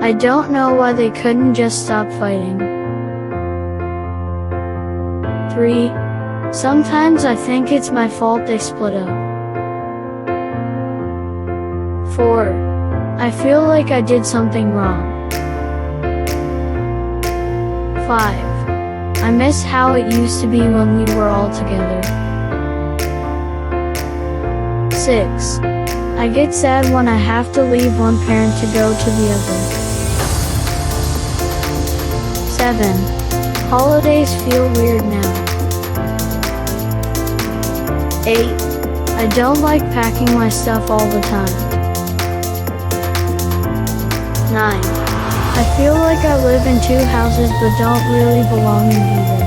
I don't know why they couldn't just stop fighting. 3. Sometimes I think it's my fault they split up. 4. I feel like I did something wrong. 5. I miss how it used to be when we were all together. 6. I get sad when I have to leave one parent to go to the other. 7. Holidays feel weird now. 8. I don't like packing my stuff all the time. 9. I feel like I live in 2 houses but don't really belong in either.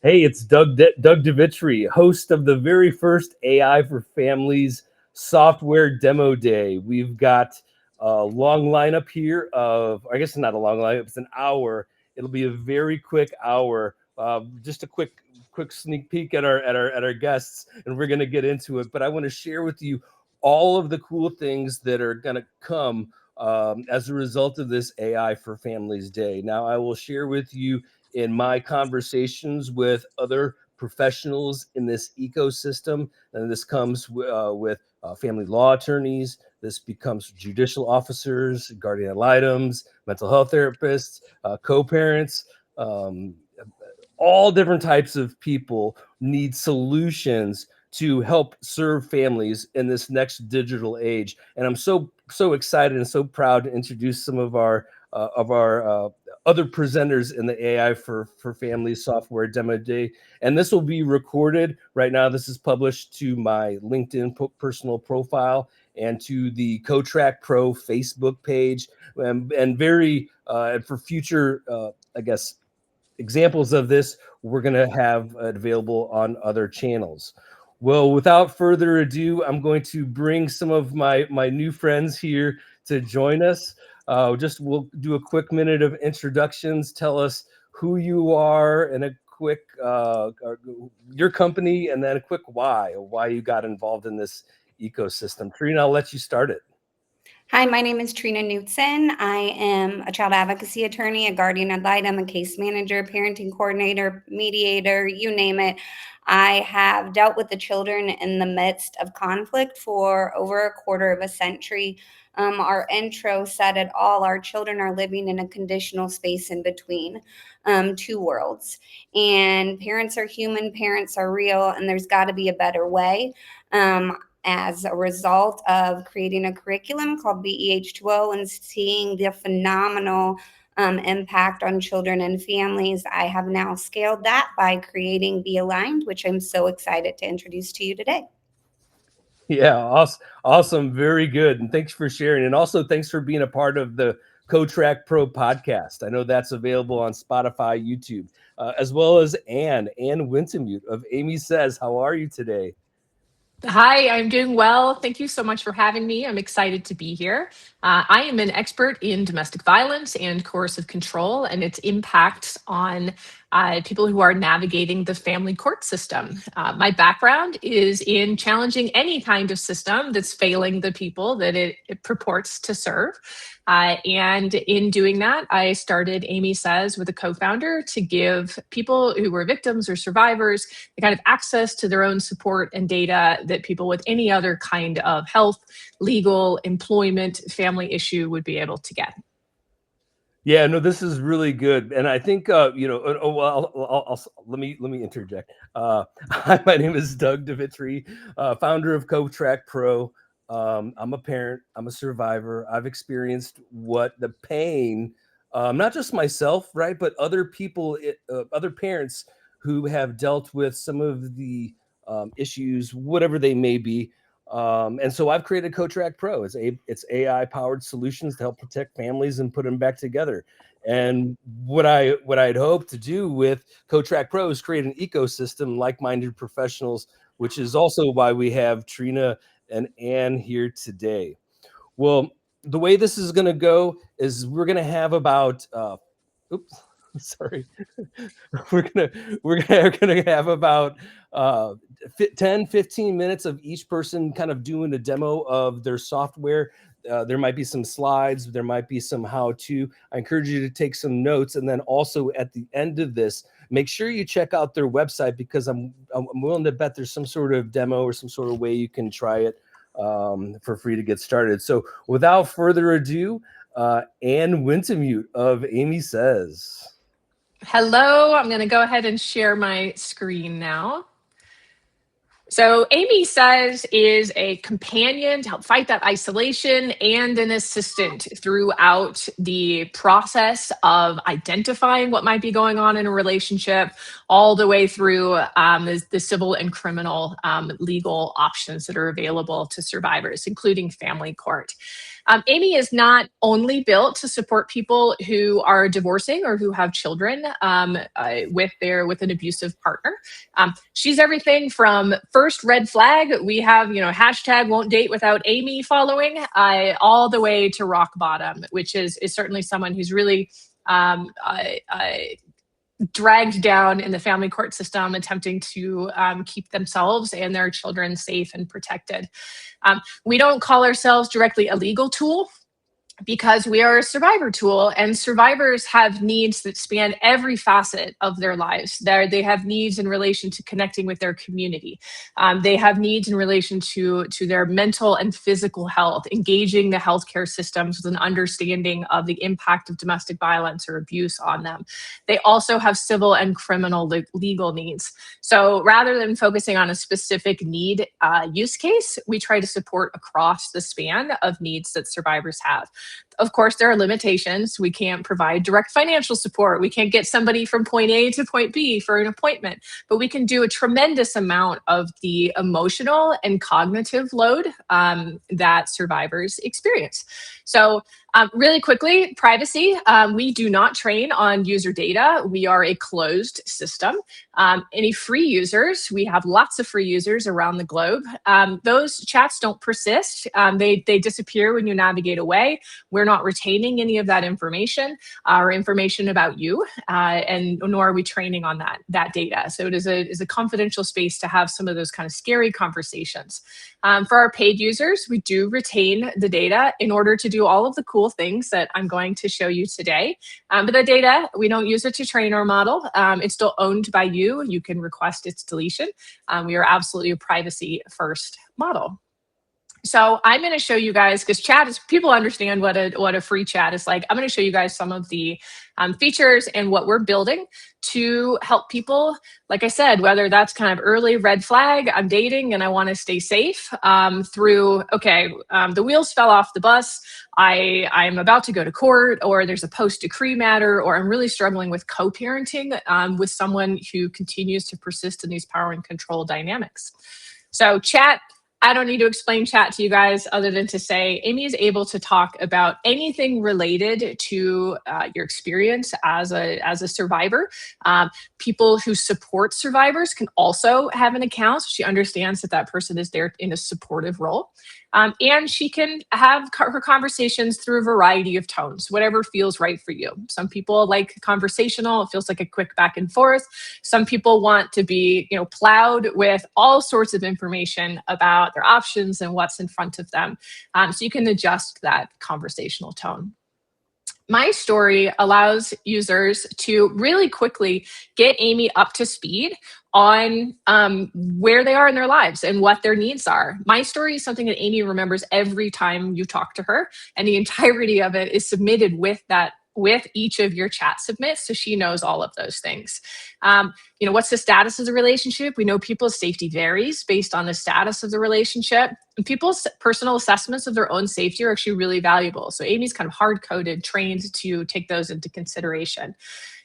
Hey, it's Doug DeVitri, host of the very first AI for Families software demo day. We've got a long lineup here of, I guess not a long lineup, it's an hour. It'll be a very quick hour. Just a quick sneak peek at our guests, and we're going to get into it. But I want to share with you all of the cool things that are going to come as a result of this AI for Families Day. Now, I will share with you in my conversations with other professionals in this ecosystem, and this comes with family law attorneys, this becomes judicial officers, guardian ad litems, mental health therapists, co-parents, all different types of people need solutions to help serve families in this next digital age. And I'm so excited and so proud to introduce some of our other presenters in the AI for Families software demo day. And this will be recorded right now. This is published to my LinkedIn personal profile and to the CoTrackPro Facebook page, and very for future, I guess, examples of this, we're going to have available on other channels. Well, without further ado, I'm going to bring some of my new friends here to join us. We'll do a quick minute of introductions. Tell us who you are and a quick your company, and then a quick why you got involved in this ecosystem. Trina, I'll let you start it. Hi, my name is Trina Knutson. I am a child advocacy attorney, a guardian ad litem, a case manager, parenting coordinator, mediator, you name it. I have dealt with the children in the midst of conflict for over a quarter of a century. Our intro said it all. Our children are living in a conditional space in between two worlds. And parents are human, parents are real, and there's got to be a better way. As a result of creating a curriculum called BEH2O and seeing the phenomenal impact on children and families, I have now scaled that by creating Be Aligned, which I'm so excited to introduce to you today. Yeah, awesome, very good, and thanks for sharing, and also thanks for being a part of the CoTrackPro podcast. I know that's available on Spotify, YouTube, as well as Ann Wintemute of Amy Says. How are you today? Hi, I'm doing well. Thank you so much for having me. I'm excited to be here. I am an expert in domestic violence and coercive control and its impacts on people who are navigating the family court system. My background is in challenging any kind of system that's failing the people that it purports to serve. And in doing that, I started Amy Says with a co-founder to give people who were victims or survivors the kind of access to their own support and data that people with any other kind of health, legal, employment, family issue would be able to get. Yeah, no, this is really good, and I think let me interject. Hi, my name is Doug DeVitri, founder of CoTrackPro. I'm a parent. I'm a survivor. I've experienced what the pain, not just myself, right, but other people, other parents who have dealt with some of the issues, whatever they may be. And so I've created CoTrackPro. It's AI powered solutions to help protect families and put them back together. And what I'd hoped to do with CoTrackPro is create an ecosystem, like-minded professionals, which is also why we have Trina and Ann here today. Well, the way this is going to go is we're going to have about Sorry. We're gonna have about 10-15 minutes of each person kind of doing a demo of their software. There might be some slides, there might be some how-to. I encourage you to take some notes, and then also at the end of this, make sure you check out their website, because I'm willing to bet there's some sort of demo or some sort of way you can try it for free to get started. So without further ado, Ann Wintemute of Amy Says. Hello, I'm going to go ahead and share my screen now. So Amy Says is a companion to help fight that isolation and an assistant throughout the process of identifying what might be going on in a relationship, all the way through the civil and criminal legal options that are available to survivors, including family court. Amy is not only built to support people who are divorcing or who have children with an abusive partner. She's everything from first red flag, we have hashtag won't date without Amy following, all the way to rock bottom, which is certainly someone who's really dragged down in the family court system, attempting to keep themselves and their children safe and protected. We don't call ourselves directly a legal tool, because we are a survivor tool, and survivors have needs that span every facet of their lives. They have needs in relation to connecting with their community. They have needs in relation to their mental and physical health, engaging the healthcare systems with an understanding of the impact of domestic violence or abuse on them. They also have civil and criminal legal needs. So rather than focusing on a specific need use case, we try to support across the span of needs that survivors have. Of course, there are limitations. We can't provide direct financial support. We can't get somebody from point A to point B for an appointment, but we can do a tremendous amount of the emotional and cognitive load that survivors experience. So really quickly, privacy. We do not train on user data. We are a closed system. Any free users, we have lots of free users around the globe. Those chats don't persist. They disappear when you navigate away. We're not retaining any of that information or information about you, and nor are we training on that data. So it is a confidential space to have some of those kind of scary conversations. For our paid users, we do retain the data in order to do all of the cool things that I'm going to show you today. But the data, we don't use it to train our model. It's still owned by you. You can request its deletion. We are absolutely a privacy first model. So I'm going to show you guys, because chat is, people understand what a free chat is like. I'm going to show you guys some of the features and what we're building to help people, like I said, whether that's kind of early red flag, I'm dating and I want to stay safe, through, the wheels fell off the bus, I'm about to go to court, or there's a post-decree matter, or I'm really struggling with co-parenting with someone who continues to persist in these power and control dynamics. So chat, I don't need to explain chat to you guys other than to say Amy is able to talk about anything related to your experience as a survivor. People who support survivors can also have an account, so she understands that person is there in a supportive role. And she can have her conversations through a variety of tones, whatever feels right for you. Some people like conversational, it feels like a quick back and forth. Some people want to be, plowed with all sorts of information about their options and what's in front of them. So you can adjust that conversational tone. My story allows users to really quickly get Amy up to speed on where they are in their lives and what their needs are. My story is something that Amy remembers every time you talk to her, and the entirety of it is submitted with each of your chat submits, so she knows all of those things. What's the status of the relationship? We know people's safety varies based on the status of the relationship. And people's personal assessments of their own safety are actually really valuable. So Amy's kind of hard-coded, trained to take those into consideration.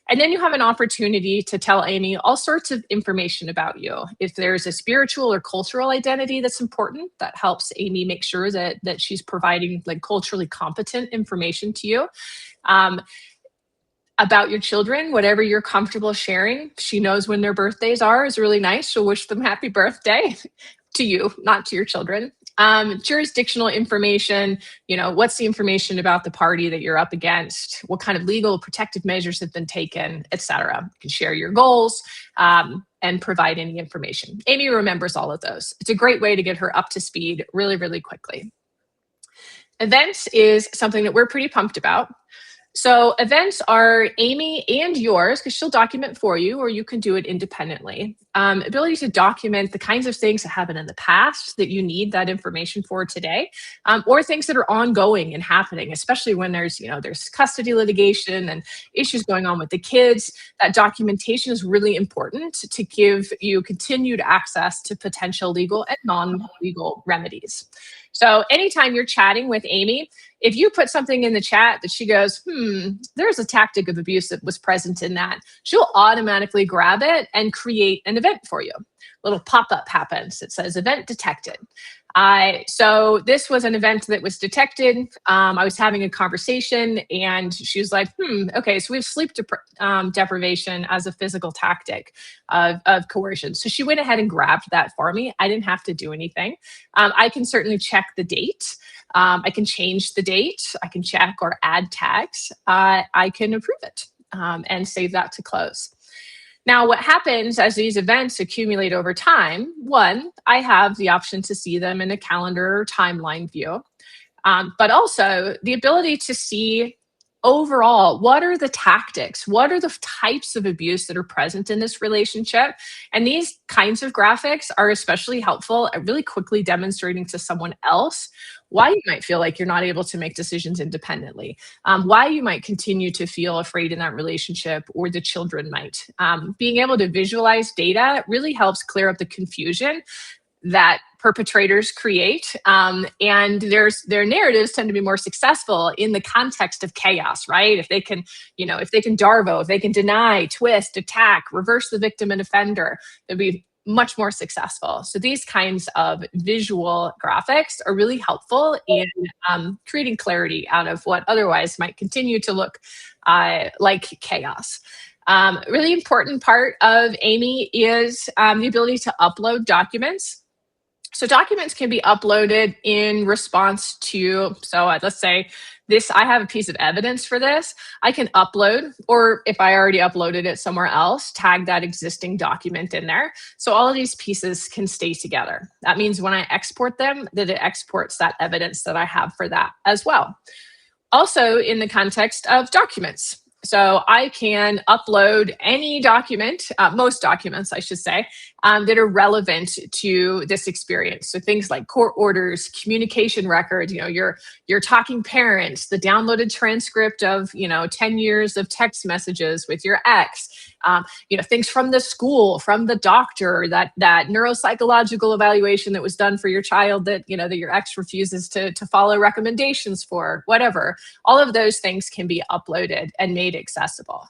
And then you have an opportunity to tell Amy all sorts of information about you. If there's a spiritual or cultural identity that's important, that helps Amy make sure that she's providing culturally competent information to you. About your children, whatever you're comfortable sharing. She knows when their birthdays are, is really nice. She'll wish them happy birthday to you, not to your children. Jurisdictional information, what's the information about the party that you're up against? What kind of legal protective measures have been taken, etc. You can share your goals and provide any information. Amy remembers all of those. It's a great way to get her up to speed really, really quickly. Events is something that we're pretty pumped about. So events are Amy and yours, because she'll document for you, or you can do it independently. Ability to document the kinds of things that happened in the past that you need that information for today, or things that are ongoing and happening, especially when there's custody litigation and issues going on with the kids. That documentation is really important to give you continued access to potential legal and non-legal remedies. So anytime you're chatting with Amy, if you put something in the chat that she goes, there's a tactic of abuse that was present in that, she'll automatically grab it and create an event for you. A little pop-up happens. It says event detected. So this was an event that was detected. I was having a conversation and she was like, okay, so we have sleep deprivation as a physical tactic of coercion. So she went ahead and grabbed that for me. I didn't have to do anything. I can certainly check the date. I can change the date. I can check or add tags. I can approve it and save that to close. Now, what happens as these events accumulate over time, one, I have the option to see them in a calendar or timeline view, but also the ability to see overall, what are the tactics? What are the types of abuse that are present in this relationship? And these kinds of graphics are especially helpful at really quickly demonstrating to someone else why you might feel like you're not able to make decisions independently, why you might continue to feel afraid in that relationship, or the children might. Being able to visualize data really helps clear up the confusion that perpetrators create, and their narratives tend to be more successful in the context of chaos, right? If they can, if they can DARVO, if they can deny, twist, attack, reverse the victim and offender, they'll be much more successful. So these kinds of visual graphics are really helpful in creating clarity out of what otherwise might continue to look like chaos. Really important part of Amy is the ability to upload documents. So documents can be uploaded in response to, let's say I have a piece of evidence for this. I can upload, or if I already uploaded it somewhere else, tag that existing document in there. So all of these pieces can stay together. That means when I export them, that it exports that evidence that I have for that as well. Also in the context of documents. So I can upload any document, most documents, I should say, that are relevant to this experience. So things like court orders, communication records, your talking parents, the downloaded transcript of, 10 years of text messages with your ex, things from the school, from the doctor, that neuropsychological evaluation that was done for your child that, that your ex refuses to follow recommendations for, whatever. All of those things can be uploaded and made accessible.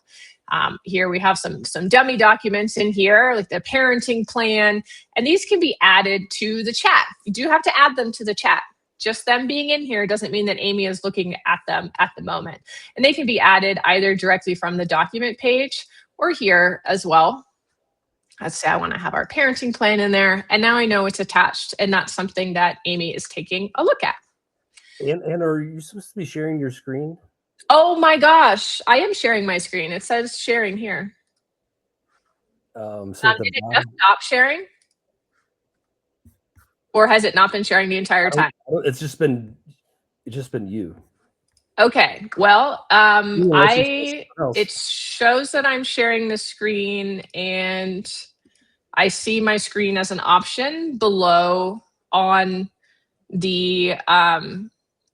Here we have some dummy documents in here, like the parenting plan, and these can be added to the chat. You do have to add them to the chat. Just them being in here doesn't mean that Amy is looking at them at the moment. And they can be added either directly from the document page or here as well. Let's say I want to have our parenting plan in there, and now I know it's attached, and that's something that Amy is taking a look at. And are you supposed to be sharing your screen? Oh my gosh, I am sharing my screen. It says sharing here. Did it just stop sharing? Or has it not been sharing the entire time? It's just been you. Okay, well, it shows that I'm sharing the screen, and I see my screen as an option below on the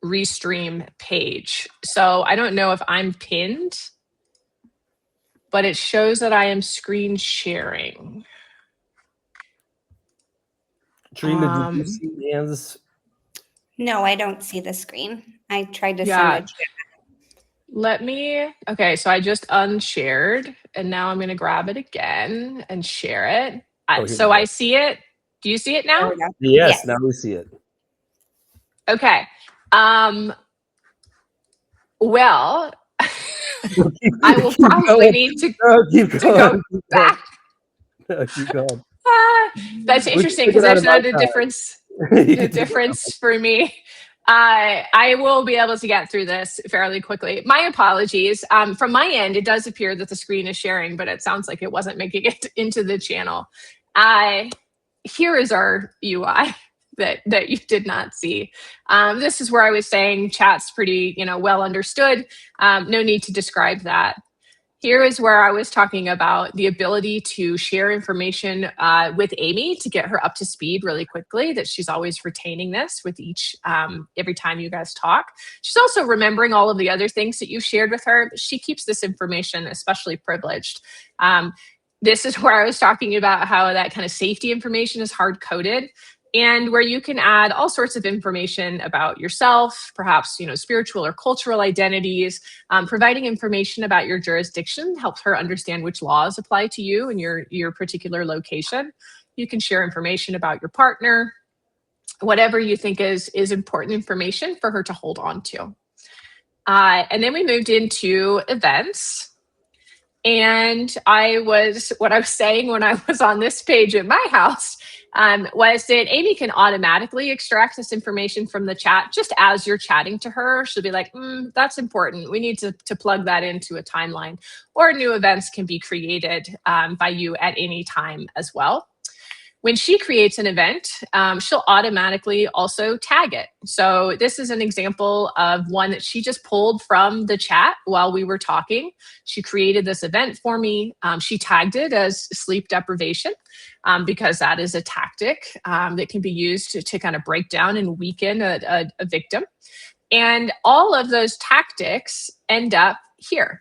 Restream page. So I don't know if I'm pinned, but it shows that I am screen sharing. Trina, did you see Anne's? No, I don't see the screen. I tried to send it. Okay, so I just unshared, and now I'm going to grab it again and share it. So I see it. Do you see it now? Yes, now we see it. Okay. Well, I will probably need to go back. Keep going. That's interesting because there's not a difference. the difference for me. I will be able to get through this fairly quickly. My apologies. From my end, it does appear that the screen is sharing, but it sounds like it wasn't making it into the channel. Here is our UI that you did not see. This is where I was saying chat's pretty, well understood. No need to describe that. Here is where I was talking about the ability to share information with Amy to get her up to speed really quickly, that she's always retaining this with every time you guys talk. She's also remembering all of the other things that you've shared with her. She keeps this information especially privileged. This is where I was talking about how that kind of safety information is hard-coded, and where you can add all sorts of information about yourself, perhaps spiritual or cultural identities. Providing information about your jurisdiction helps her understand which laws apply to you and your particular location. You can share information about your partner, whatever you think is important information for her to hold on to. And then we moved into events. And what I was saying when I was on this page at my house was that Amy can automatically extract this information from the chat just as you're chatting to her. She'll be like, that's important. We need to plug that into a timeline. Or new events can be created by you at any time as well. When she creates an event, she'll automatically also tag it. So this is an example of one that she just pulled from the chat while we were talking. She created this event for me. She tagged it as sleep deprivation because that is a tactic that can be used to kind of break down and weaken a victim. And all of those tactics end up here.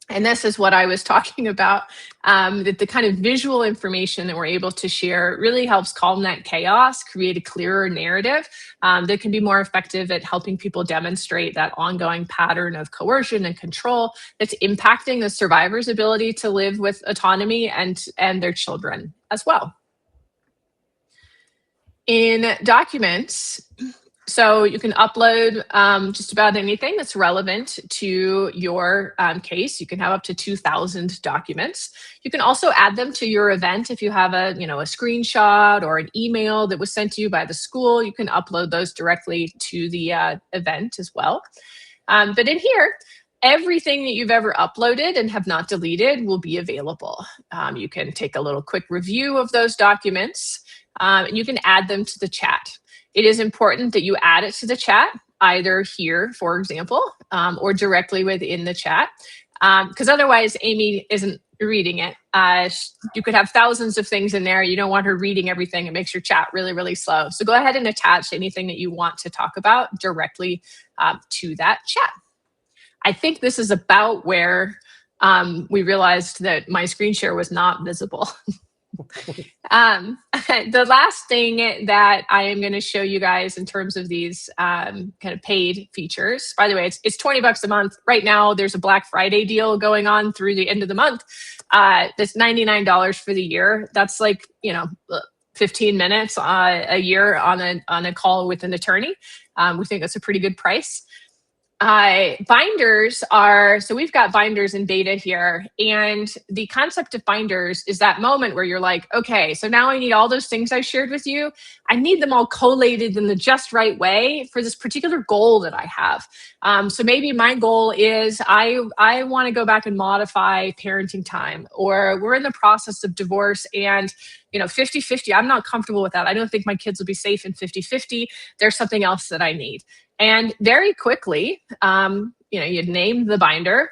And this is what I was talking about, that the kind of visual information that we're able to share really helps calm that chaos, create a clearer narrative that can be more effective at helping people demonstrate that ongoing pattern of coercion and control that's impacting the survivor's ability to live with autonomy and their children as well. In documents, so you can upload just about anything that's relevant to your case. You can have up to 2,000 documents. You can also add them to your event. If you have a screenshot or an email that was sent to you by the school, you can upload those directly to the event as well. But in here, everything that you've ever uploaded and have not deleted will be available. You can take a little quick review of those documents, and you can add them to the chat. It is important that you add it to the chat, either here, for example, or directly within the chat, because otherwise Amy isn't reading it. You could have thousands of things in there. You don't want her reading everything. It makes your chat really, really slow. So go ahead and attach anything that you want to talk about directly to that chat. I think this is about where we realized that my screen share was not visible. The last thing that I am going to show you guys in terms of these kind of paid features, by the way, it's $20 a month. Right now, there's a Black Friday deal going on through the end of the month. That's $99 for the year. That's like, 15 minutes a year on a call with an attorney. We think that's a pretty good price. Binders so we've got binders in beta here, and the concept of binders is that moment where you're like, okay, so now I need all those things I shared with you. I need them all collated in the just right way for this particular goal that I have. So maybe my goal is I want to go back and modify parenting time, or we're in the process of divorce and 50-50, I'm not comfortable with that. I don't think my kids will be safe in 50-50. There's something else that I need. And very quickly, you'd name the binder,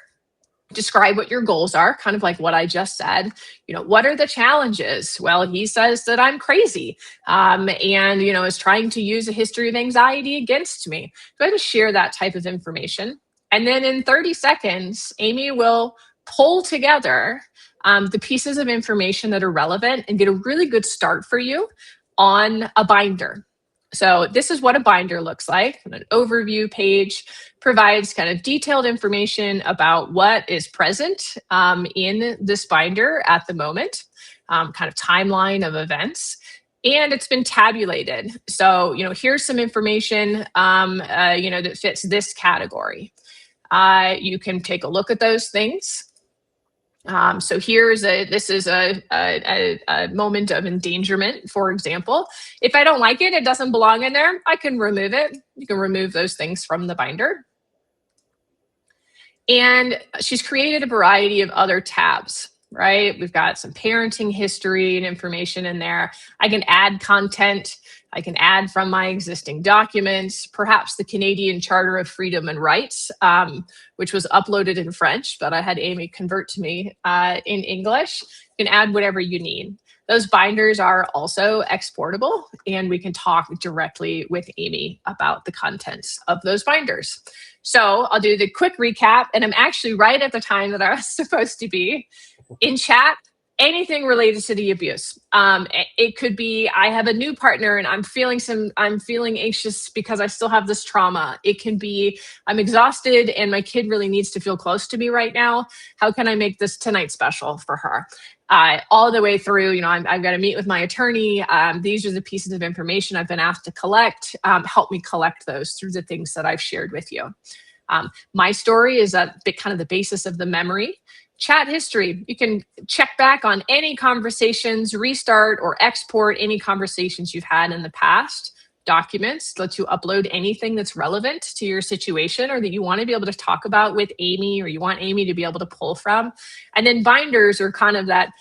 describe what your goals are, kind of like what I just said. What are the challenges? Well, he says that I'm crazy and, is trying to use a history of anxiety against me. Go ahead and share that type of information. And then in 30 seconds, Amy will pull together the pieces of information that are relevant and get a really good start for you on a binder. So this is what a binder looks like. An overview page provides kind of detailed information about what is present in this binder at the moment, kind of timeline of events. And it's been tabulated. So, here's some information, that fits this category. You can take a look at those things. So this is a moment of endangerment, for example. If I don't like it, it doesn't belong in there, I can remove it. You can remove those things from the binder. And she's created a variety of other tabs, right? We've got some parenting history and information in there. I can add content. I can add from my existing documents, perhaps the Canadian Charter of Freedom and Rights, which was uploaded in French, but I had Amy convert to me in English. You can add whatever you need. Those binders are also exportable, and we can talk directly with Amy about the contents of those binders. So I'll do the quick recap, and I'm actually right at the time that I was supposed to be. In chat, anything related to the abuse. It could be, I have a new partner and I'm feeling anxious because I still have this trauma. It can be, I'm exhausted and my kid really needs to feel close to me right now. How can I make this tonight special for her? All the way through, I've got to meet with my attorney. These are the pieces of information I've been asked to collect. Help me collect those through the things that I've shared with you. My story is kind of the basis of the memory. Chat history, you can check back on any conversations, restart or export any conversations you've had in the past. Documents lets you upload anything that's relevant to your situation or that you want to be able to talk about with Amy, or you want Amy to be able to pull from. And then binders are kind of that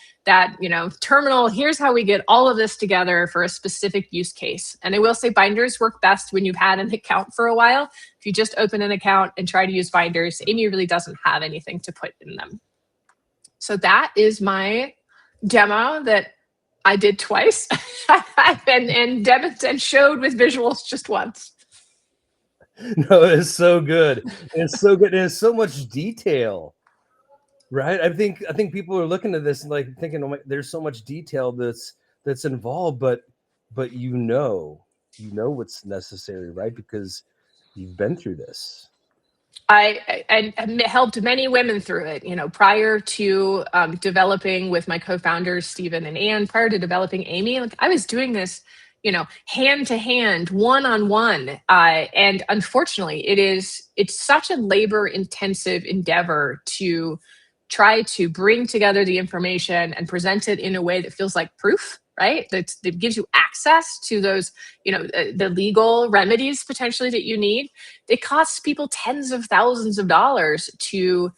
terminal. Here's how we get all of this together for a specific use case. And I will say binders work best when you've had an account for a while. If you just open an account and try to use binders, Amy really doesn't have anything to put in them. So that is my demo that I did twice and showed with visuals just once. No, it's so good. It's so good. There's so much detail, right? I think people are looking at this and like thinking, oh my, there's so much detail that's involved, but you know what's necessary, right? Because you've been through this. I helped many women through it, prior to developing with my co-founders, Stephen and Ann, prior to developing Amy, I was doing this, hand to hand, one-on-one. And unfortunately, it's such a labor intensive endeavor to try to bring together the information and present it in a way that feels like proof, right? That gives you access to those, the legal remedies potentially that you need. It costs people tens of thousands of dollars to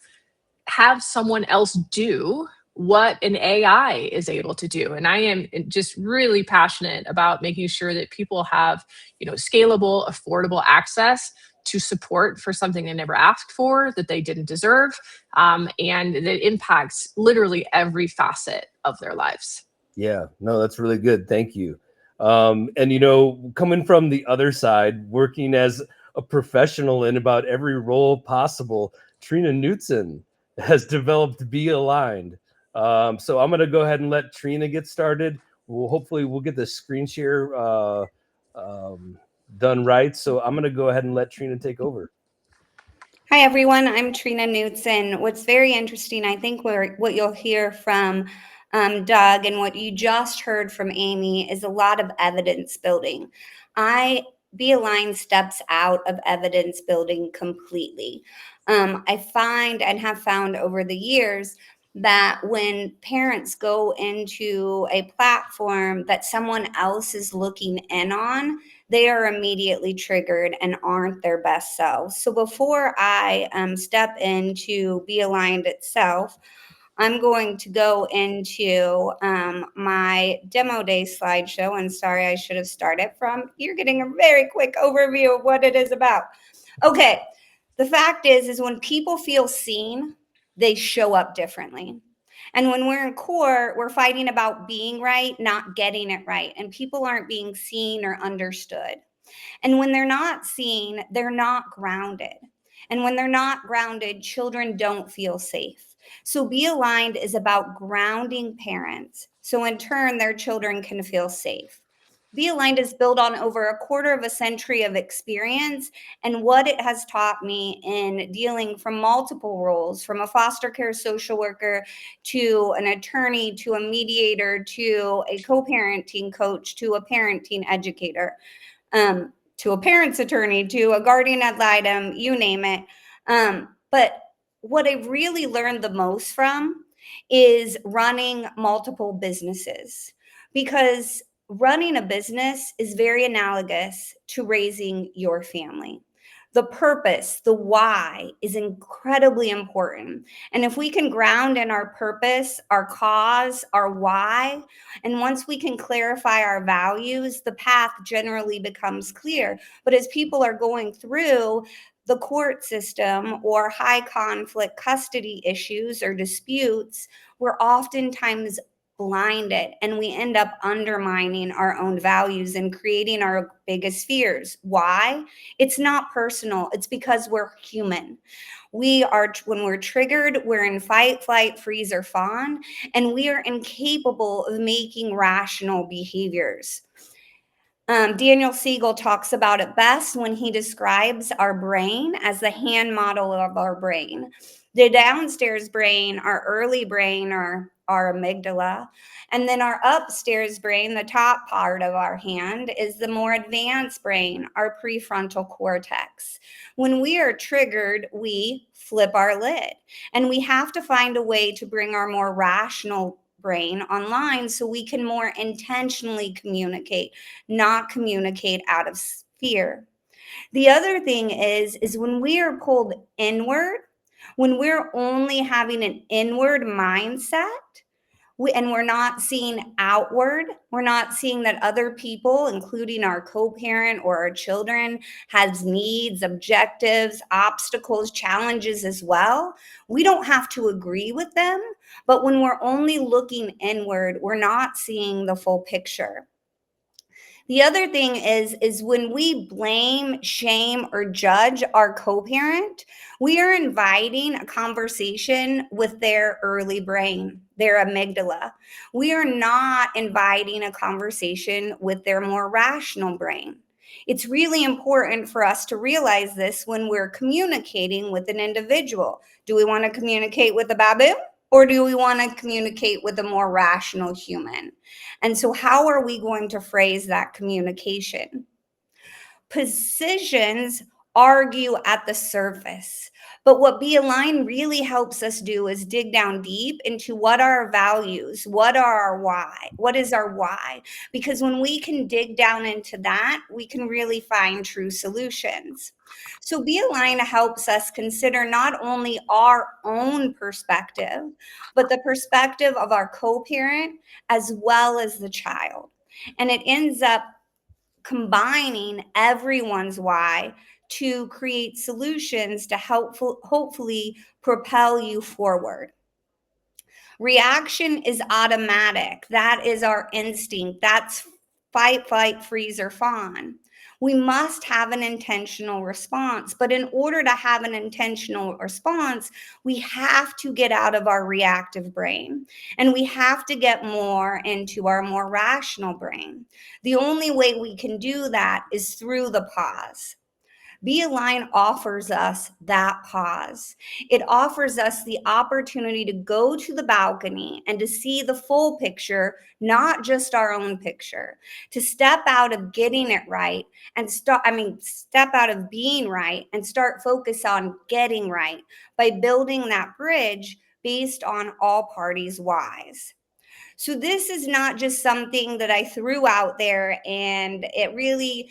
have someone else do what an AI is able to do. And I am just really passionate about making sure that people have, scalable, affordable access to support for something they never asked for, that they didn't deserve, and that impacts literally every facet of their lives. Yeah, no, that's really good. Thank you. And coming from the other side, working as a professional in about every role possible, Trina Knutson has developed Be Aligned. So I'm going to go ahead and let Trina get started. Hopefully we'll get the screen share done right. So I'm going to go ahead and let Trina take over. Hi, everyone. I'm Trina Knutson. What's very interesting, I think what you'll hear from Doug and what you just heard from Amy is a lot of evidence building. Be Aligned steps out of evidence building completely. I find and have found over the years that when parents go into a platform that someone else is looking in on, they are immediately triggered and aren't their best selves. So before I step into Be Aligned itself, I'm going to go into my demo day slideshow. And sorry, I should have started from, you're getting a very quick overview of what it is about. Okay, the fact is when people feel seen, they show up differently. And when we're in core, we're fighting about being right, not getting it right. And people aren't being seen or understood. And when they're not seen, they're not grounded. And when they're not grounded, children don't feel safe. So Be Aligned is about grounding parents, so in turn, their children can feel safe. Be Aligned is built on over a quarter of a century of experience and what it has taught me in dealing from multiple roles, from a foster care social worker to an attorney to a mediator to a co-parenting coach to a parenting educator. To a parent's attorney, to a guardian ad litem, you name it. But what I really learned the most from is running multiple businesses, because running a business is very analogous to raising your family. The purpose, the why, is incredibly important. And if we can ground in our purpose, our cause, our why, and once we can clarify our values, the path generally becomes clear. But as people are going through the court system or high conflict custody issues or disputes, we're oftentimes blinded and we end up undermining our own values and creating our biggest fears. Why? It's not personal. It's because we're human. We are, when we're triggered, we're in fight, flight, freeze, or fawn, and we are incapable of making rational behaviors. Daniel Siegel talks about it best when he describes our brain as the hand model of our brain. The downstairs brain, our early brain, or our amygdala, and then our upstairs brain, the top part of our hand, is the more advanced brain, our prefrontal cortex. When we are triggered, we flip our lid, and we have to find a way to bring our more rational brain online so we can more intentionally communicate, not communicate out of fear. The other thing is when we are pulled inward, when we're only having an inward mindset, and we're not seeing outward, we're not seeing that other people, including our co-parent or our children, has needs, objectives, obstacles, challenges as well. We don't have to agree with them, but when we're only looking inward, we're not seeing the full picture. The other thing is when we blame, shame, or judge our co-parent, we are inviting a conversation with their early brain, their amygdala. We are not inviting a conversation with their more rational brain. It's really important for us to realize this when we're communicating with an individual. Do we want to communicate with a baboon? Or do we want to communicate with a more rational human? And so, how are we going to phrase that communication? Positions argue at the surface, but what Be Aligned really helps us do is dig down deep into what are our values, what are our why, what is our why? Because when we can dig down into that, we can really find true solutions. So Be Aligned helps us consider not only our own perspective, but the perspective of our co-parent as well as the child. And it ends up combining everyone's why to create solutions to hopefully propel you forward. Reaction is automatic. That is our instinct. That's fight, flight, freeze, or fawn. We must have an intentional response. But in order to have an intentional response, we have to get out of our reactive brain and we have to get more into our more rational brain. The only way we can do that is through the pause. Be Aligned offers us that pause. It offers us the opportunity to go to the balcony and to see the full picture, not just our own picture, to step out of getting it right and step out of being right and start focus on getting right by building that bridge based on all parties' whys. So this is not just something that I threw out there, and it really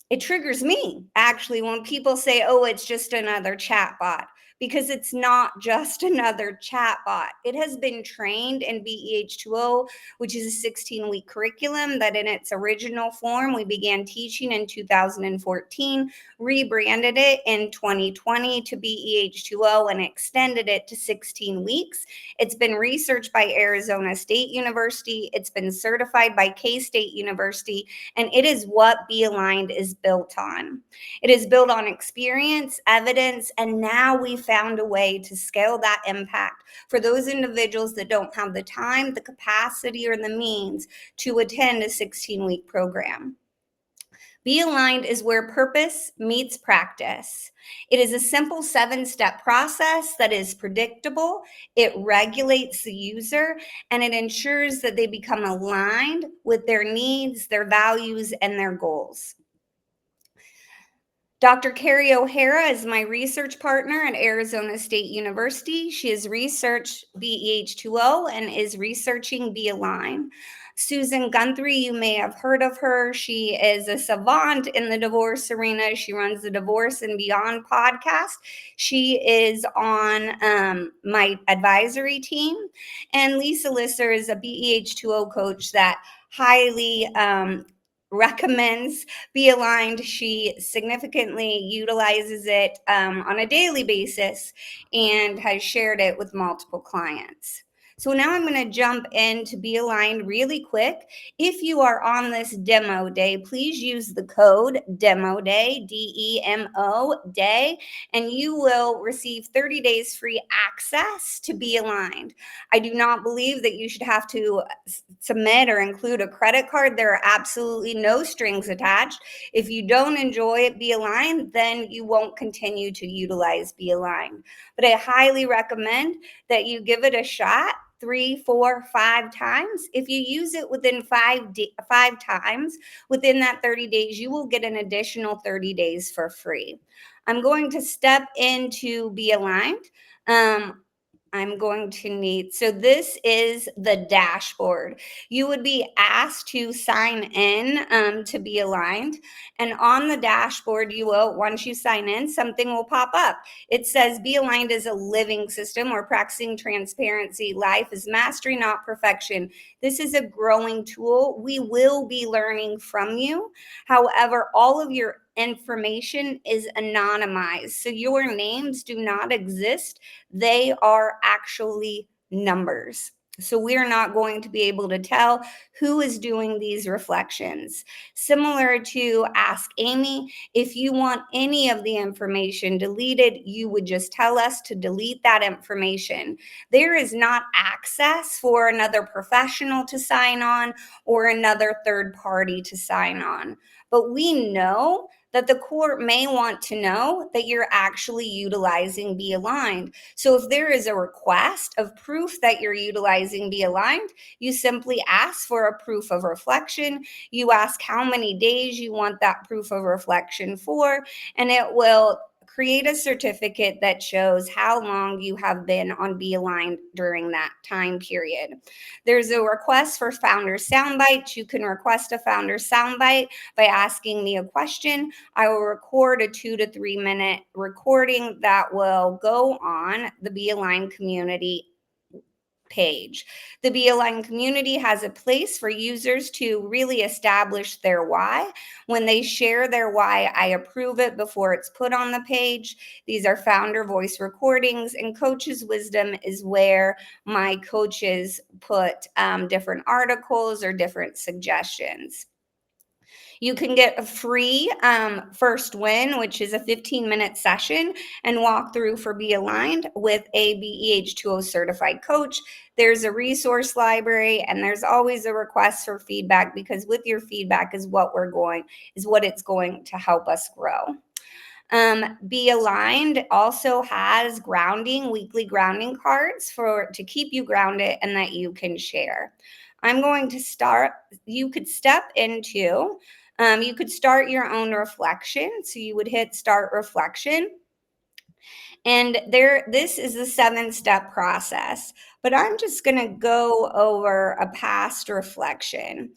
it triggers me actually when people say, "Oh, it's just another chatbot." Because it's not just another chatbot. It has been trained in BEH2O, which is a 16-week curriculum that in its original form we began teaching in 2014, rebranded it in 2020 to BEH2O, and extended it to 16 weeks. It's been researched by Arizona State University. It's been certified by K-State University, and it is what Be Aligned is built on. It is built on experience, evidence, and now we found a way to scale that impact for those individuals that don't have the time, the capacity, or the means to attend a 16-week program. Be Aligned is where purpose meets practice. It is a simple 7-step process that is predictable, it regulates the user, and it ensures that they become aligned with their needs, their values, and their goals. Dr. Carrie O'Hara is my research partner at Arizona State University. She has researched BEH2O and is researching B-Align. Susan Guthrie, you may have heard of her. She is a savant in the divorce arena. She runs the Divorce and Beyond podcast. She is on my advisory team. And Lisa Lisser is a BEH2O coach that highly recommends B-Aligned. She significantly utilizes it on a daily basis and has shared it with multiple clients. So now I'm going to jump into B-Aligned really quick. If you are on this demo day, please use the code DEMO DAY, DEMO DAY, and you will receive 30 days free access to B-Aligned. I do not believe that you should have to submit or include a credit card. There are absolutely no strings attached. If you don't enjoy it, B-Aligned, then you won't continue to utilize B-Aligned. But I highly recommend that you give it a shot 3, 4, 5 times. If you use it within 5 times within that 30 days, you will get an additional 30 days for free. I'm going to step into B-Aligned. I'm going to need, so this is the dashboard. You would be asked to sign in to B-Aligned. And on the dashboard, you will, once you sign in, something will pop up. It says B-Aligned is a living system. We're practicing transparency. Life is mastery, not perfection. This is a growing tool. We will be learning from you. However, all of your information is anonymized. So your names do not exist. They are actually numbers. So we're not going to be able to tell who is doing these reflections. Similar to Ask Amy, if you want any of the information deleted, you would just tell us to delete that information. There is not access for another professional to sign on or another third party to sign on. But we know that the court may want to know that you're actually utilizing B-Aligned. So if there is a request of proof that you're utilizing B-Aligned, you simply ask for a proof of reflection. You ask how many days you want that proof of reflection for, and it will create a certificate that shows how long you have been on B-Aligned during that time period. There's a request for founder soundbites. You can request a founder soundbite by asking me a question. I will record a 2 to 3 minute recording that will go on the B-Aligned community page. The B-Align community has a place for users to really establish their why. When they share their why, I approve it before it's put on the page. These are founder voice recordings, and Coach's Wisdom is where my coaches put different articles or different suggestions. You can get a free first win, which is a 15-minute session and walkthrough for B-Aligned with a BEH2O certified coach. There's a resource library, and there's always a request for feedback, because with your feedback is what it's going to help us grow. B-Aligned also has weekly grounding cards to keep you grounded and that you can share. I'm going to start, you could start your own reflection. So you would hit start reflection. And this is the 7-step process, but I'm just going to go over a past reflection.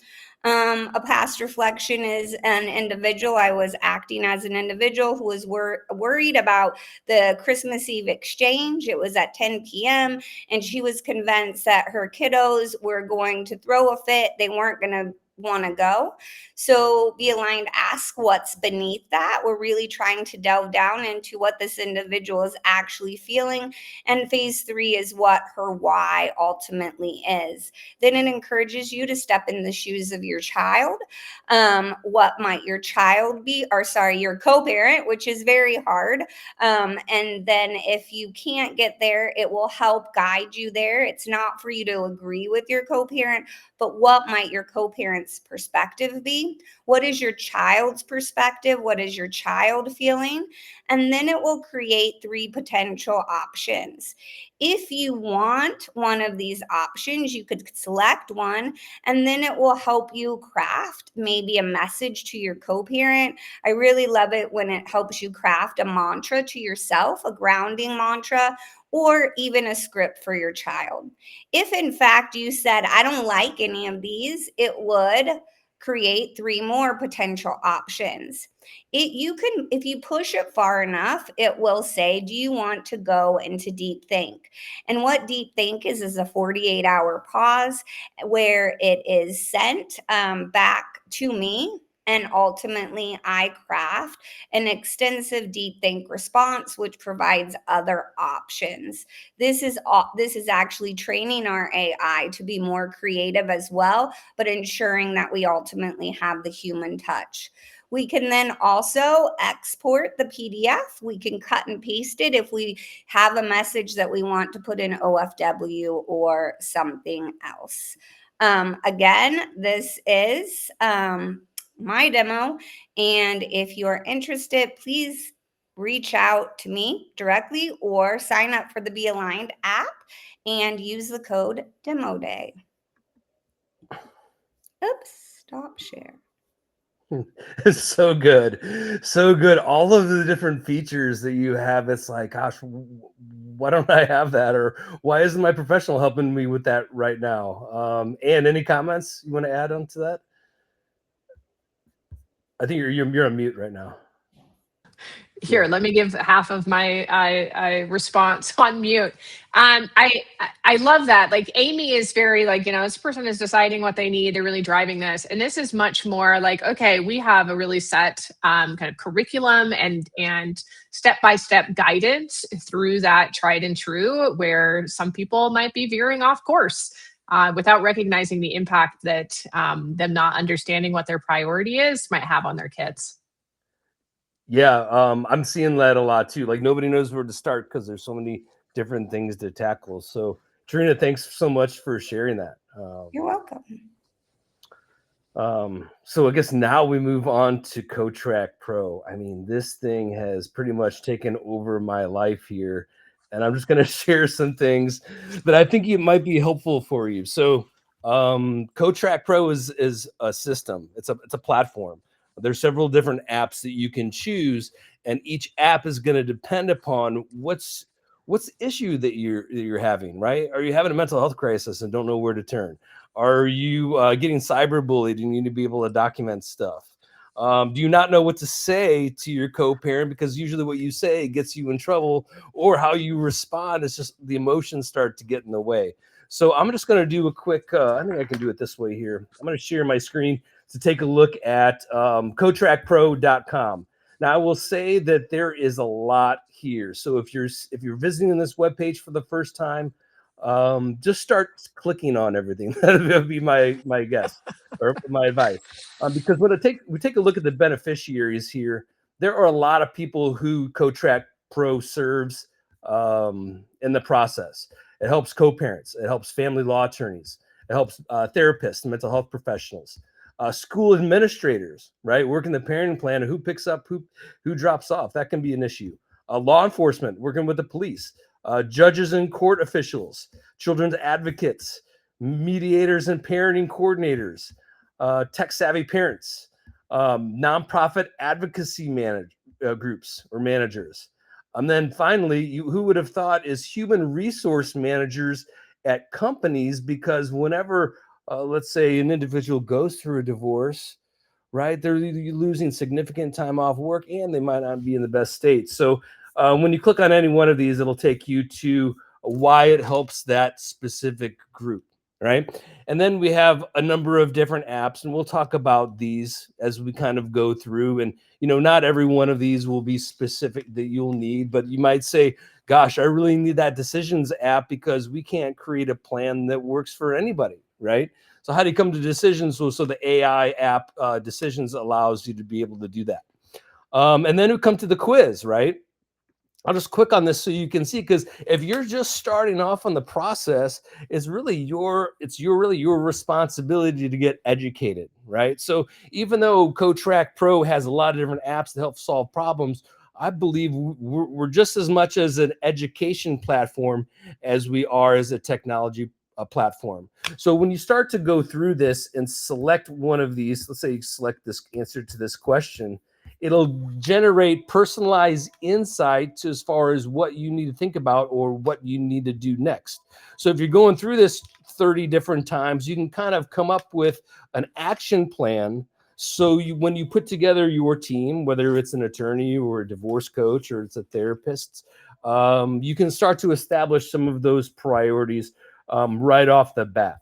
A past reflection is an individual. I was acting as an individual who was worried about the Christmas Eve exchange. It was at 10 p.m. and she was convinced that her kiddos were going to throw a fit. They weren't going to want to go. So B-Aligned asks what's beneath that. We're really trying to delve down into what this individual is actually feeling. And phase 3 is what her why ultimately is. Then it encourages you to step in the shoes of your child. What might your child be, your co-parent, which is very hard. And then if you can't get there, it will help guide you there. It's not for you to agree with your co-parent, but what might your co-parent parent's perspective be? What is your child's perspective? What is your child feeling? And then it will create 3 potential options. If you want one of these options, you could select one, and then it will help you craft maybe a message to your co-parent. I really love it when it helps you craft a mantra to yourself, a grounding mantra, or even a script for your child. If in fact you said, I don't like any of these, it would create 3 more potential options. You can, if you push it far enough, it will say, do you want to go into deep think? And what deep think is a 48-hour pause where it is sent back to me, and ultimately I craft an extensive deep think response which provides other options. This is actually training our AI to be more creative as well, but ensuring that we ultimately have the human touch. We can then also export the PDF. We can cut and paste it if we have a message that we want to put in OFW or something else. Again, this is my demo. And if you're interested, please reach out to me directly or sign up for the Be Aligned app and use the code DEMODAY. Oops, stop share. It's so good. So good. All of the different features that you have, it's like, gosh, why don't I have that? Or why isn't my professional helping me with that right now? And any comments you want to add on to that? I think you're on mute right now. Here, let me give half of my response on mute. I love that. Like Amy is very like, this person is deciding what they need. They're really driving this, and this is much more like, okay, we have a really set kind of curriculum and step by step guidance through that tried and true. Where some people might be veering off course without recognizing the impact that them not understanding what their priority is might have on their kids. Yeah, I'm seeing that a lot too. Like nobody knows where to start because there's so many different things to tackle. So, Trina, thanks so much for sharing that. You're welcome. So I guess now we move on to CoTrackPro. I mean, this thing has pretty much taken over my life here, and I'm just going to share some things that I think it might be helpful for you. So, CoTrackPro is a system. It's a platform. There's several different apps that you can choose, and each app is going to depend upon what's the issue that you're having, right? Are you having a mental health crisis and don't know where to turn? Are you getting cyberbullied and you need to be able to document stuff? Do you not know what to say to your co-parent because usually what you say gets you in trouble, or how you respond is just the emotions start to get in the way. So I'm just going to do a quick, I think I can do it this way here. I'm going to share my screen to take a look at CoTrackPro.com. Now, I will say that there is a lot here. So if you're visiting this webpage for the first time, just start clicking on everything. That would be my guess or my advice. Because when we take a look at the beneficiaries here, there are a lot of people who CoTrackPro serves in the process. It helps co-parents. It helps family law attorneys. It helps therapists, mental health professionals, school administrators, right? Working the parenting plan, who picks up, who drops off. That can be an issue. Law enforcement, working with the police, judges and court officials, children's advocates, mediators and parenting coordinators, tech-savvy parents, nonprofit advocacy groups or managers. And then finally, who would have thought is human resource managers at companies, because whenever, let's say, an individual goes through a divorce, right, they're losing significant time off work and they might not be in the best state. So when you click on any one of these, it'll take you to why it helps that specific group, right? And then we have a number of different apps, and we'll talk about these as we kind of go through. And, not every one of these will be specific that you'll need, but you might say, gosh, I really need that decisions app because we can't create a plan that works for anybody, right? So how do you come to decisions? So the AI app decisions allows you to be able to do that. And then we come to the quiz, right? I'll just click on this so you can see, because if you're just starting off on the process, it's really your responsibility to get educated, right? So even though CoTrackPro has a lot of different apps to help solve problems, I believe we're just as much as an education platform as we are as a technology platform. So when you start to go through this and select one of these, let's say you select this answer to this question, it'll generate personalized insights as far as what you need to think about or what you need to do next. So if you're going through this 30 different times, you can kind of come up with an action plan. So when you put together your team, whether it's an attorney or a divorce coach or it's a therapist, you can start to establish some of those priorities right off the bat.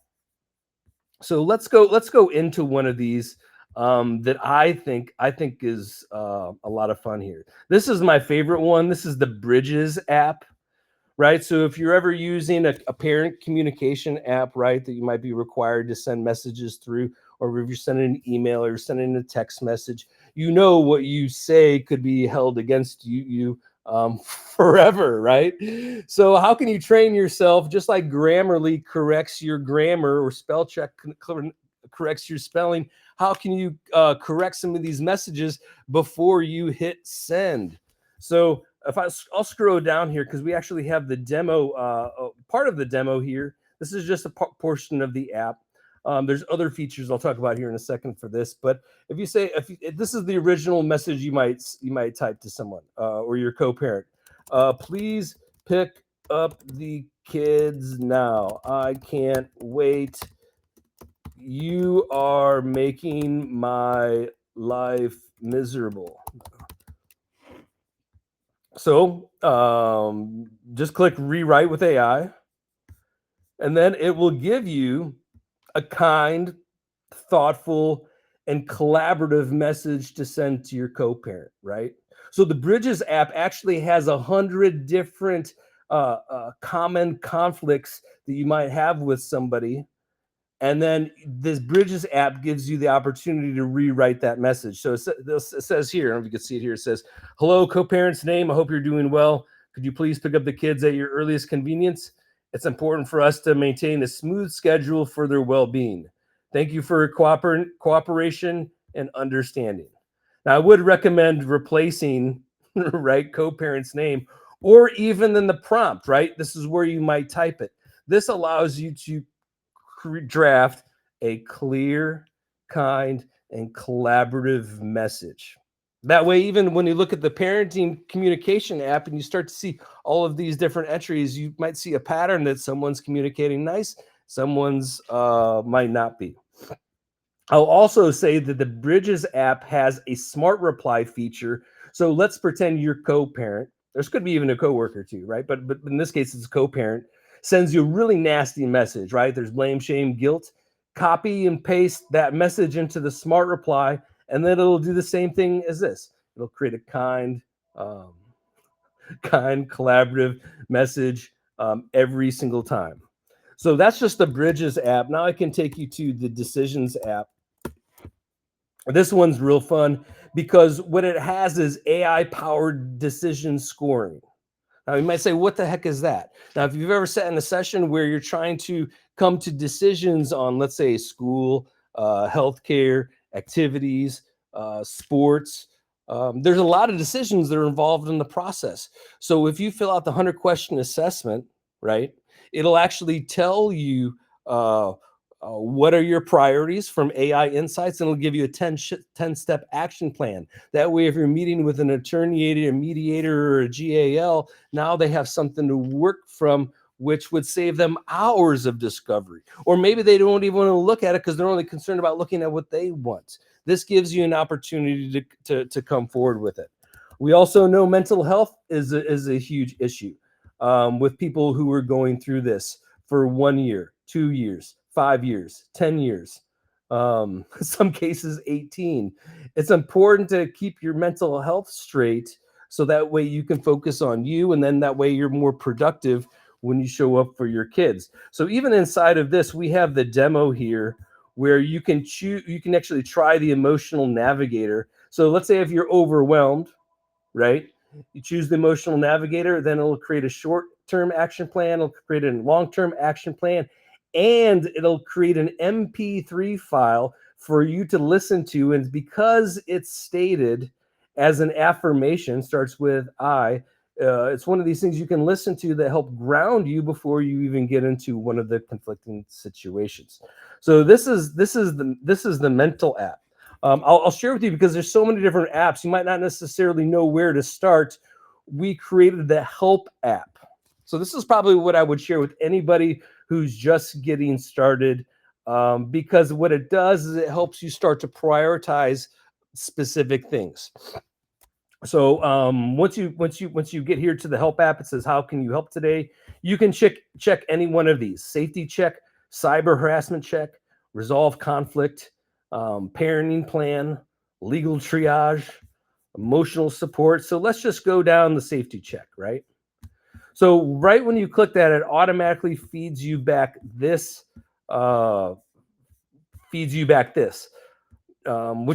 So let's go into one of these that I think is a lot of fun here. This is my favorite one. This is the Bridges app, right? So if you're ever using a parent communication app, right, that you might be required to send messages through, or if you're sending an email or sending a text message, you know what you say could be held against you forever, right? So how can you train yourself, just like Grammarly corrects your grammar or spell check corrects your spelling? How can you correct some of these messages before you hit send? So if I'll scroll down here, because we actually have the demo, part of the demo here. This is just a portion of the app. There's other features I'll talk about here in a second for this, but if you say, if this is the original message you might type to someone or your co-parent, please pick up the kids now. I can't wait. You are making my life miserable. So just click rewrite with AI, and then it will give you a kind, thoughtful, and collaborative message to send to your co-parent, right? So the Bridges app actually has 100 different common conflicts that you might have with somebody. And then this Bridges app gives you the opportunity to rewrite that message. So it says here, I don't know if you can see it here, it says, hello, co-parent's name. I hope you're doing well. Could you please pick up the kids at your earliest convenience? It's important for us to maintain a smooth schedule for their well-being. Thank you for your cooperation and understanding. Now, I would recommend replacing, right, co-parent's name, or even in the prompt, right? This is where you might type it. This allows you to draft a clear, kind, and collaborative message. That way, even when you look at the parenting communication app and you start to see all of these different entries, you might see a pattern that someone's communicating nice, someone's might not be. I'll also say that the Bridges app has a smart reply feature. So let's pretend you're co-parent. This could be even a coworker too, right? But in this case, it's a co-parent. Sends you a really nasty message, right? There's blame, shame, guilt. Copy and paste that message into the smart reply, and then it'll do the same thing as this. It'll create a kind, collaborative message every single time. So that's just the Bridges app. Now I can take you to the Decisions app. This one's real fun because what it has is AI-powered decision scoring. Now, you might say, what the heck is that? Now, if you've ever sat in a session where you're trying to come to decisions on, let's say, school, healthcare, activities, sports, there's a lot of decisions that are involved in the process. So if you fill out the 100-question assessment, right, it'll actually tell you what are your priorities from AI Insights, and it'll give you a 10-step action plan. That way, if you're meeting with an attorney, a mediator, or a GAL, now they have something to work from, which would save them hours of discovery. Or maybe they don't even want to look at it because they're only concerned about looking at what they want. This gives you an opportunity to come forward with it. We also know mental health is a huge issue with people who are going through this for 1 year, 2 years, 5 years, 10 years, some cases 18. It's important to keep your mental health straight so that way you can focus on you, and then that way you're more productive when you show up for your kids. So even inside of this, we have the demo here where you can choose, you can actually try the emotional navigator. So let's say if you're overwhelmed, right? You choose the emotional navigator, then it'll create a short-term action plan, it'll create a long-term action plan, and it'll create an MP3 file for you to listen to. And because it's stated as an affirmation, starts with I, it's one of these things you can listen to that help ground you before you even get into one of the conflicting situations. So this is the mental app. I'll share with you because there's so many different apps. You might not necessarily know where to start. We created the help app. So this is probably what I would share with anybody who's just getting started, because what it does is it helps you start to prioritize specific things. So once you get here to the help app, it says, how can you help today? You can check any one of these: safety check, cyber harassment check, resolve conflict, parenting plan, legal triage, emotional support. So let's just go down the safety check, right? So right when you click that, it automatically feeds you back this, which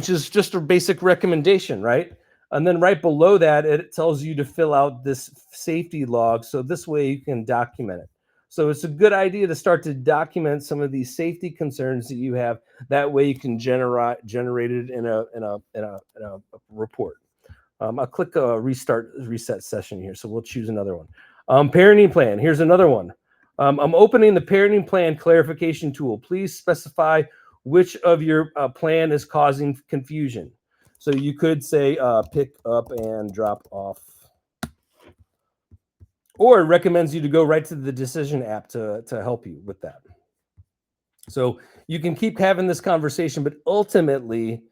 is just a basic recommendation, right? And then right below that, it tells you to fill out this safety log. So this way you can document it. So it's a good idea to start to document some of these safety concerns that you have. That way you can generate it in a report. I'll click reset session here. So we'll choose another one. Parenting plan. Here's another one. I'm opening the parenting plan clarification tool. Please specify which of your plan is causing confusion. So you could say pick up and drop off. Or it recommends you to go right to the decision app to help you with that. So you can keep having this conversation, but ultimately,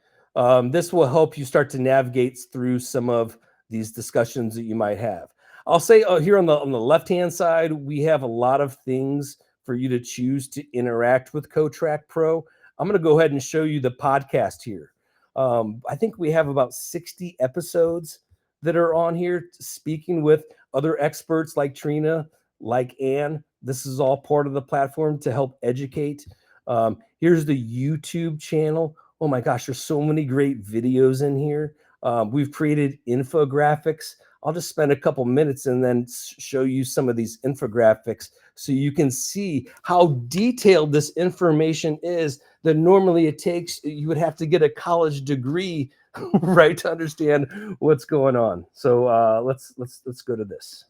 this will help you start to navigate through some of these discussions that you might have. I'll say here on the left-hand side, we have a lot of things for you to choose to interact with CoTrackPro. I'm going to go ahead and show you the podcast here. I think we have about 60 episodes that are on here, speaking with other experts like Trina, like Ann. This is all part of the platform to help educate. Here's the YouTube channel. Oh my gosh, there's so many great videos in here. We've created infographics. I'll just spend a couple minutes and then show you some of these infographics so you can see how detailed this information is that normally you would have to get a college degree, right, to understand what's going on. So let's go to this.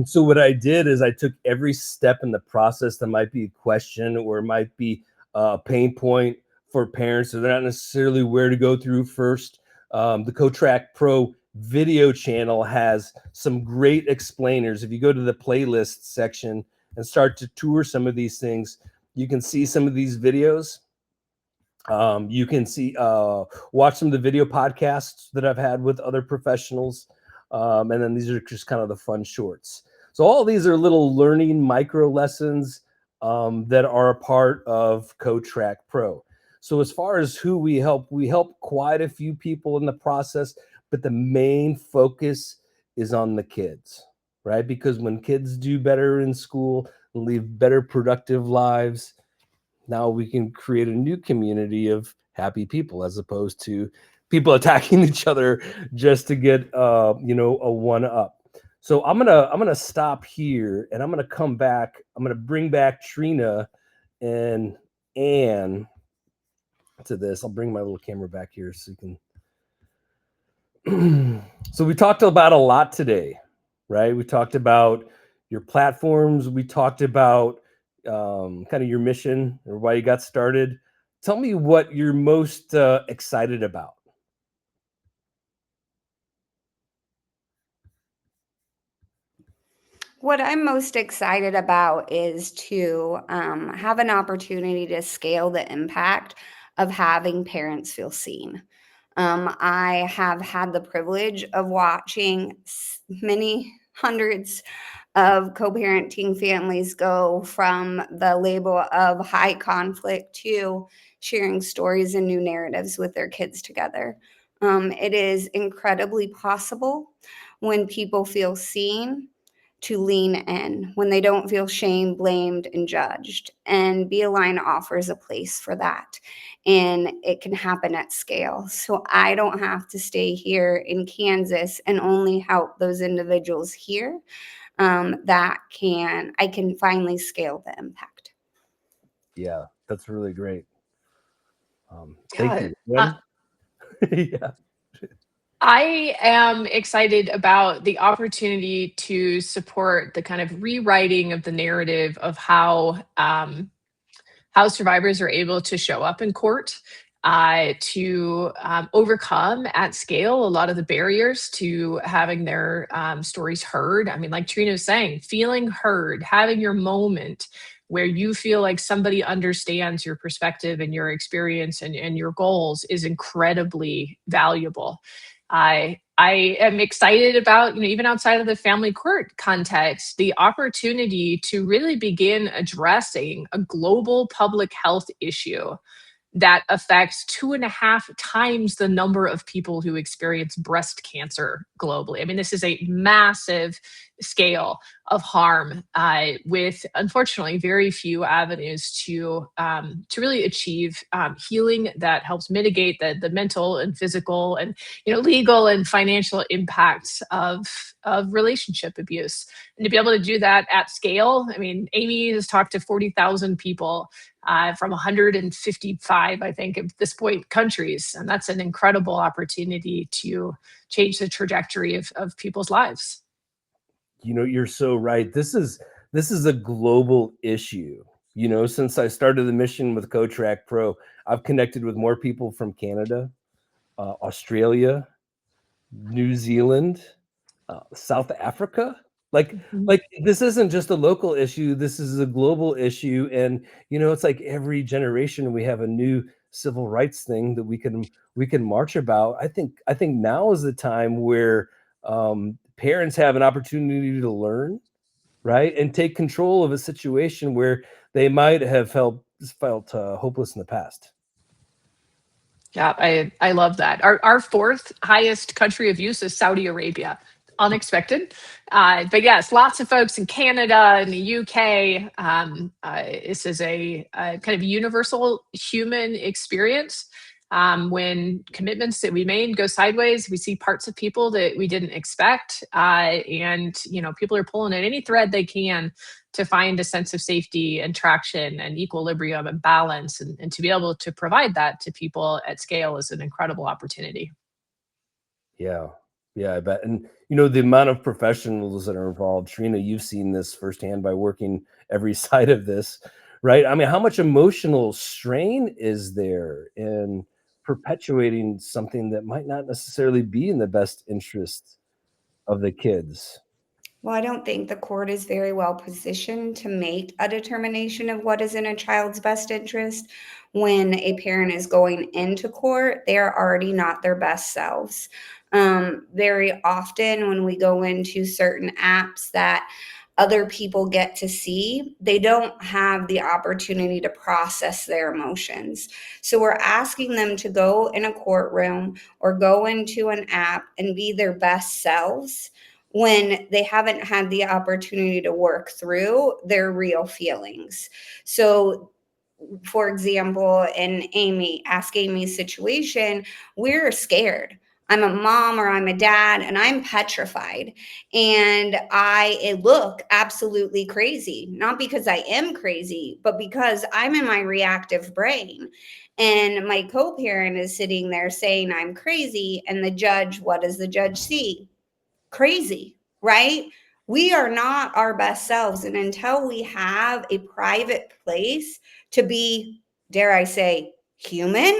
So what I did is I took every step in the process that might be a question or might be a pain point for parents, so they're not necessarily where to go through first. The CoTrackPro video channel has some great explainers. If you go to the playlist section and start to tour some of these things, you can see some of these videos. You can see, watch some of the video podcasts that I've had with other professionals. And then these are just kind of the fun shorts. So all these are little learning micro lessons that are a part of CoTrackPro. So as far as who we help quite a few people in the process, but the main focus is on the kids, right? Because when kids do better in school and live better productive lives, now we can create a new community of happy people as opposed to people attacking each other just to get a one up. So I'm gonna stop here and I'm gonna come back. I'm gonna bring back Trina and Ann to this. I'll bring my little camera back here so you can. So we talked about a lot today, right? We talked about your platforms. We talked about kind of your mission or why you got started. Tell me what you're most excited about. What I'm most excited about is to have an opportunity to scale the impact of having parents feel seen. I have had the privilege of watching many hundreds of co-parenting families go from the label of high conflict to sharing stories and new narratives with their kids together. It is incredibly possible when people feel seen to lean in, when they don't feel shamed, blamed, and judged. And Be Aligned offers a place for that. And it can happen at scale. So I don't have to stay here in Kansas and only help those individuals here. I can finally scale the impact. Yeah, that's really great. Thank Yeah. you. When? Yeah. I am excited about the opportunity to support the kind of rewriting of the narrative of how survivors are able to show up in court, to overcome at scale a lot of the barriers to having their stories heard. I mean, like Trina was saying, feeling heard, having your moment where you feel like somebody understands your perspective and your experience and your goals is incredibly valuable. I am excited about, even outside of the family court context, the opportunity to really begin addressing a global public health issue that affects 2.5 times the number of people who experience breast cancer globally. I mean, this is a massive scale of harm, with unfortunately very few avenues to really achieve healing that helps mitigate the mental and physical and legal and financial impacts of relationship abuse. And to be able to do that at scale, I mean, Amy has talked to 40,000 people from 155, I think, at this point, countries. And that's an incredible opportunity to change the trajectory of people's lives. You're so right. This is a global issue. Since I started the mission with CoTrackPro, I've connected with more people from Canada, Australia, New Zealand, South Africa. Like, Mhm. like this isn't just a local issue. This is a global issue, and it's like every generation we have a new civil rights thing that we can march about. I think now is the time where parents have an opportunity to learn, right, and take control of a situation where they might have felt hopeless in the past. Yeah, I love that. Our fourth highest country of use is Saudi Arabia. Unexpected, but yes, lots of folks in Canada and the UK. This is a kind of universal human experience. When commitments that we made go sideways, we see parts of people that we didn't expect, and people are pulling at any thread they can to find a sense of safety and traction and equilibrium and balance. And to be able to provide that to people at scale is an incredible opportunity. Yeah. Yeah, I bet. And the amount of professionals that are involved, Trina, you've seen this firsthand by working every side of this, right? I mean, how much emotional strain is there in perpetuating something that might not necessarily be in the best interest of the kids? Well, I don't think the court is very well positioned to make a determination of what is in a child's best interest. When a parent is going into court, they are already not their best selves. Very often, when we go into certain apps that other people get to see, they don't have the opportunity to process their emotions. So we're asking them to go in a courtroom or go into an app and be their best selves when they haven't had the opportunity to work through their real feelings. So, for example, in Ask Amy's situation, we're scared. I'm a mom or I'm a dad and I'm petrified. And I look absolutely crazy, not because I am crazy, but because I'm in my reactive brain. And my co parent is sitting there saying I'm crazy. And the judge, what does the judge see? Crazy, right? We are not our best selves. And until we have a private place to be, dare I say, human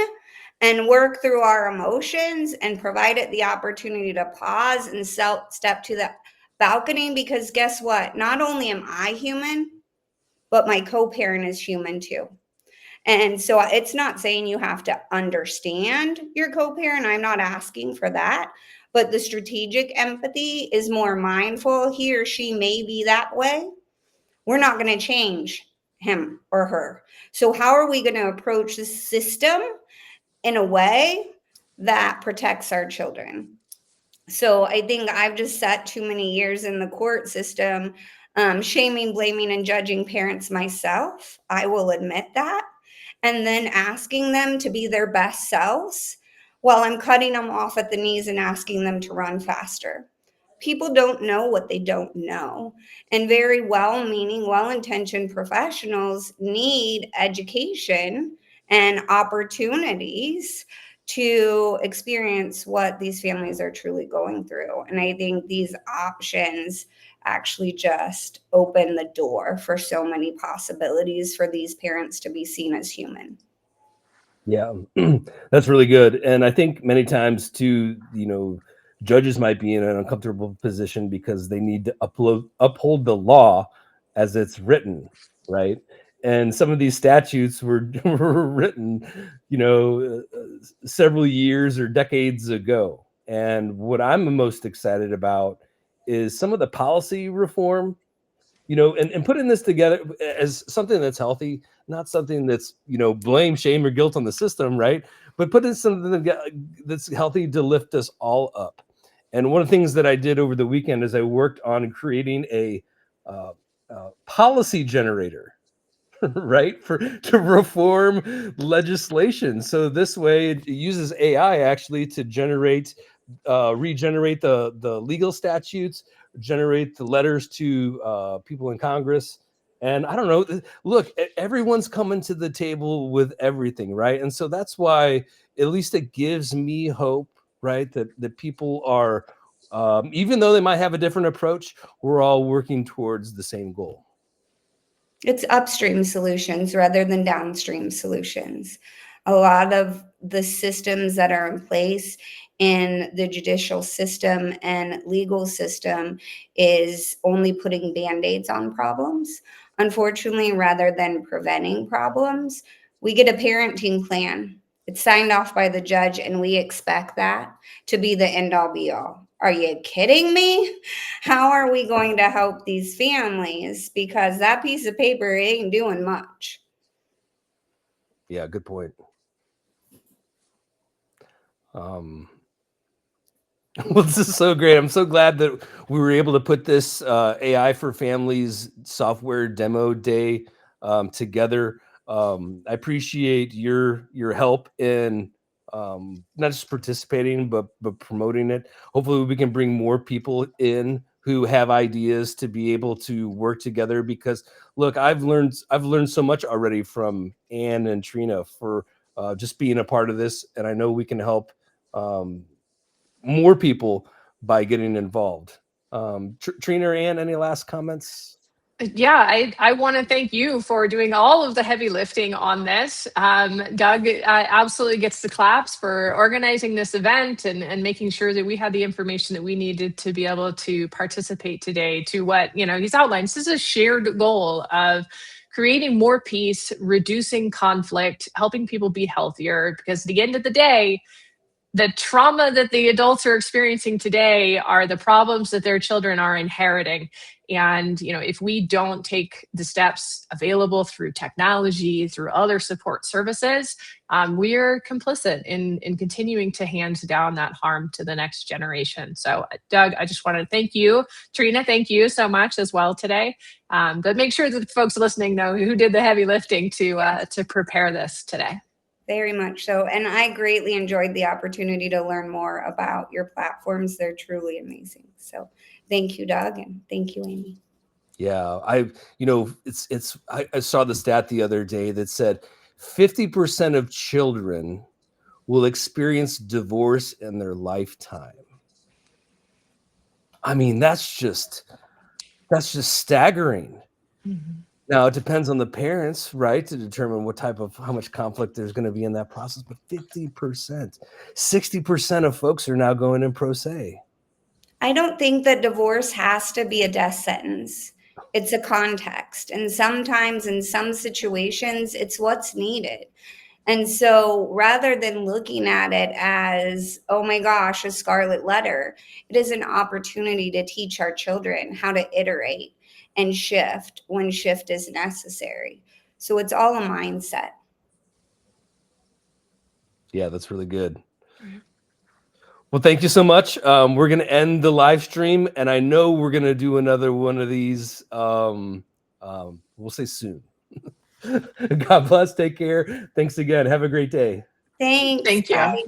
and work through our emotions and provide it the opportunity to pause and step to the balcony, because guess what? Not only am I human, but my co-parent is human too. And so it's not saying you have to understand your co-parent. I'm not asking for that. But the strategic empathy is more mindful. He or she may be that way. We're not going to change him or her. So, how are we going to approach the system in a way that protects our children? So, I think I've just sat too many years in the court system, shaming, blaming, and judging parents myself. I will admit that. And then asking them to be their best selves while I'm cutting them off at the knees and asking them to run faster. People don't know what they don't know. And very well meaning, well intentioned professionals need education and opportunities to experience what these families are truly going through. And I think these options actually just open the door for so many possibilities for these parents to be seen as human. Yeah, that's really good. And I think many times too, judges might be in an uncomfortable position because they need to uphold the law as it's written, right? And some of these statutes were, were written, several years or decades ago. And what I'm most excited about is some of the policy reform, and putting this together as something that's healthy, not something that's, blame, shame, or guilt on the system, right? But putting something that's healthy to lift us all up. And one of the things that I did over the weekend is I worked on creating a policy generator, right, to reform legislation. So this way, it uses AI actually to regenerate the legal statutes, generate the letters to people in Congress. And I don't know, look, everyone's coming to the table with everything, right? And so that's why at least it gives me hope, right? That people are, even though they might have a different approach, we're all working towards the same goal. It's upstream solutions rather than downstream solutions. A lot of the systems that are in place in the judicial system and legal system is only putting band-aids on problems. Unfortunately, rather than preventing problems, we get a parenting plan. It's signed off by the judge, and we expect that to be the end all be all. Are you kidding me? How are we going to help these families? Because that piece of paper ain't doing much. Yeah, good point. Well, this is so great. I'm so glad that we were able to put this AI for Families software demo day together. I appreciate your help in not just participating, but promoting it. Hopefully, we can bring more people in who have ideas to be able to work together. Because look, I've learned so much already from Anne and Trina for just being a part of this, and I know we can help more people by getting involved. Trina or Ann, any last comments? Yeah, I want to thank you for doing all of the heavy lifting on this. Doug absolutely gets the claps for organizing this event and making sure that we had the information that we needed to be able to participate today to what, he's outlined. This is a shared goal of creating more peace, reducing conflict, helping people be healthier, because at the end of the day, the trauma that the adults are experiencing today are the problems that their children are inheriting. And if we don't take the steps available through technology, through other support services, we're complicit in continuing to hand down that harm to the next generation. So Doug, I just want to thank you. Trina, thank you so much as well today. But make sure that the folks listening know who did the heavy lifting to prepare this today. Very much so. And I greatly enjoyed the opportunity to learn more about your platforms. They're truly amazing. So thank you, Doug, and thank you, Amy. Yeah, I saw the stat the other day that said 50% of children will experience divorce in their lifetime. I mean, that's just staggering. Mm-hmm. Now, it depends on the parents, right, to determine how much conflict there's going to be in that process. But 50%, 60% of folks are now going in pro se. I don't think that divorce has to be a death sentence. It's a context. And sometimes in some situations, it's what's needed. And so rather than looking at it as, oh my gosh, a scarlet letter, it is an opportunity to teach our children how to iterate and shift when shift is necessary. So it's all a mindset. Yeah, that's really good. Well, thank you so much. We're going to end the live stream, and I know we're going to do another one of these. We'll say soon. God bless. Take care. Thanks again. Have a great day. Thanks. Thank you. Bye.